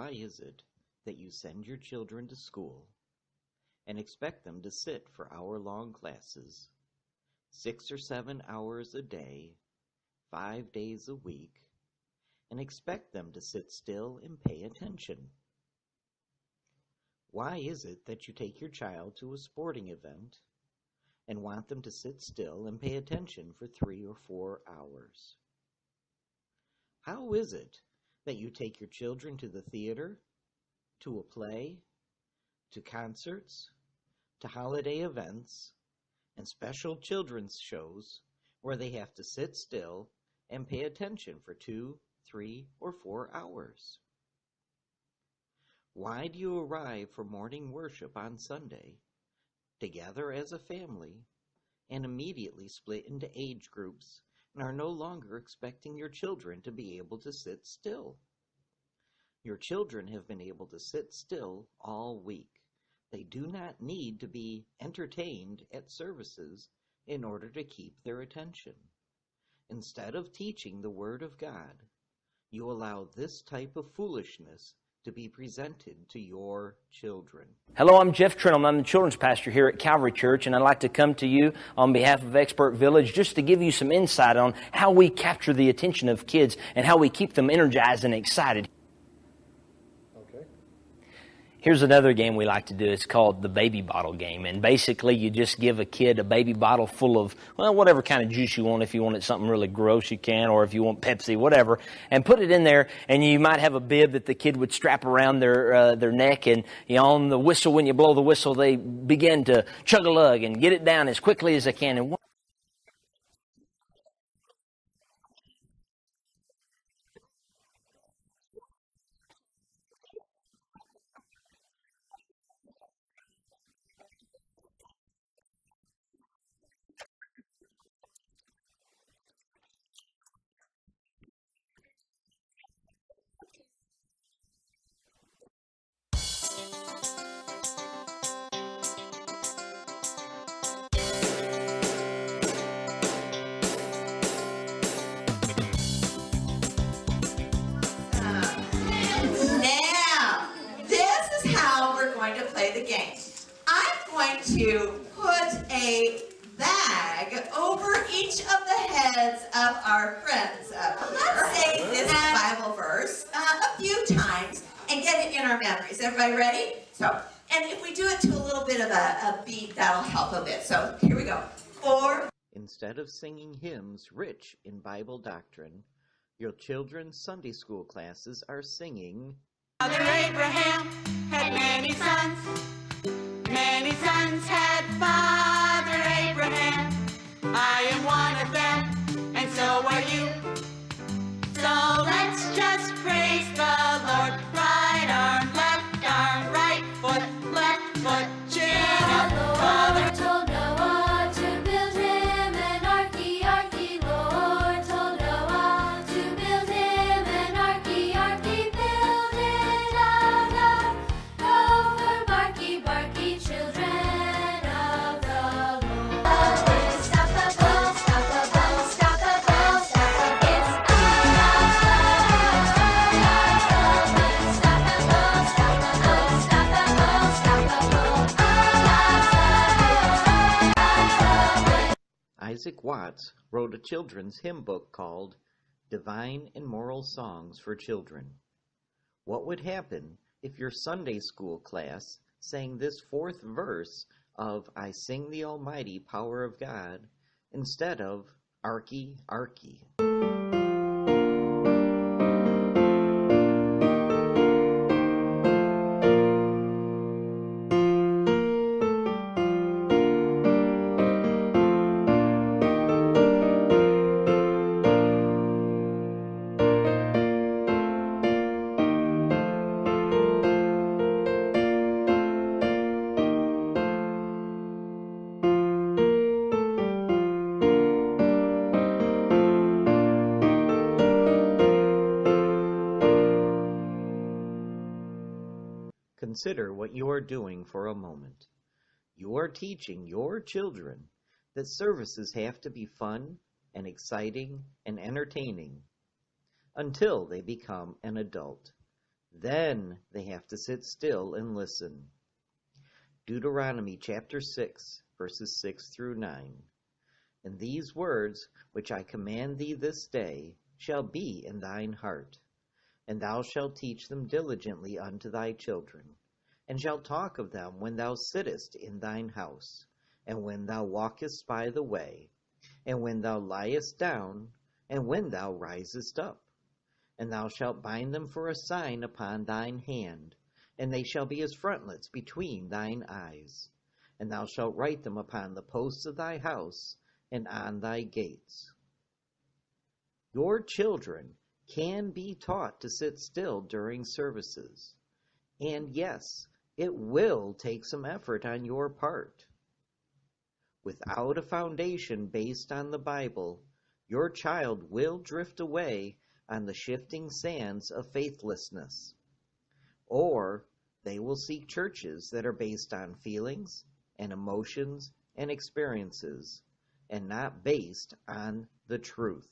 Why is it that you send your children to school and expect them to sit for hour-long classes, 6 or 7 hours a day, 5 days a week, and expect them to sit still and pay attention? Why is it that you take your child to a sporting event and want them to sit still and pay attention for 3 or 4 hours? How is it that you take your children to the theater, to a play, to concerts, to holiday events, and special children's shows where they have to sit still and pay attention for 2, 3, or 4 hours? Why do you arrive for morning worship on Sunday, together as a family, and immediately split into age groups and are no longer expecting your children to be able to sit still? Your children have been able to sit still all week. They do not need to be entertained at services in order to keep their attention. Instead of teaching the Word of God, you allow this type of foolishness to be presented to your children. Hello, I'm Jeff Trenholm. I'm the children's pastor here at Calvary Church, and I'd like to come to you on behalf of Expert Village just to give you some insight on how we capture the attention of kids and how we keep them energized and excited. Here's another game we like to do. It's called the baby bottle game. And basically, you just give a kid a baby bottle full of, well, whatever kind of juice you want. If you want it something really gross, you can. Or if you want Pepsi, whatever. And put it in there. And you might have a bib that the kid would strap around their neck. And on the whistle, when you blow the whistle, they begin to chug-a-lug and get it down as quickly as they can. And Now, this is how we're going to play the game. I'm going to put a bag over each of the heads of our friends up here. Let's say this Bible verse a few times and get it in our memories. Everybody ready? And if we do it to a little bit of a beat, that'll help a bit. So here we go. 4. Instead of singing hymns rich in Bible doctrine, your children's Sunday school classes are singing, Father Abraham had many sons. Many sons had Father Abraham. I am one of them, and so are you. So let's just praise the Lord. Right arm, right foot, chin up. Father told Noah to build him an arky, Lord told Noah to build him an arky, build it out of gopher, barky, children of the Lord. Stop the ball, stop the ball, stop the ball, stop the ball. It's stop the ball, stop the ball, stop the ball, stop the ball. Isaac Watts wrote a children's hymn book called Divine and Moral Songs for Children. What would happen if your Sunday school class sang this 4th verse of I Sing the Almighty Power of God instead of Arky, Arky? Consider what you are doing for a moment. You are teaching your children that services have to be fun and exciting and entertaining until they become an adult. Then they have to sit still and listen. Deuteronomy chapter 6, verses 6 through 9. And these words which I command thee this day shall be in thine heart, and thou shalt teach them diligently unto thy children, and shalt talk of them when thou sittest in thine house, and when thou walkest by the way, and when thou liest down, and when thou risest up. And thou shalt bind them for a sign upon thine hand, and they shall be as frontlets between thine eyes. And thou shalt write them upon the posts of thy house and on thy gates. Your children can be taught to sit still during services. And yes, it will take some effort on your part. Without a foundation based on the Bible, your child will drift away on the shifting sands of faithlessness. Or they will seek churches that are based on feelings and emotions and experiences, and not based on the truth.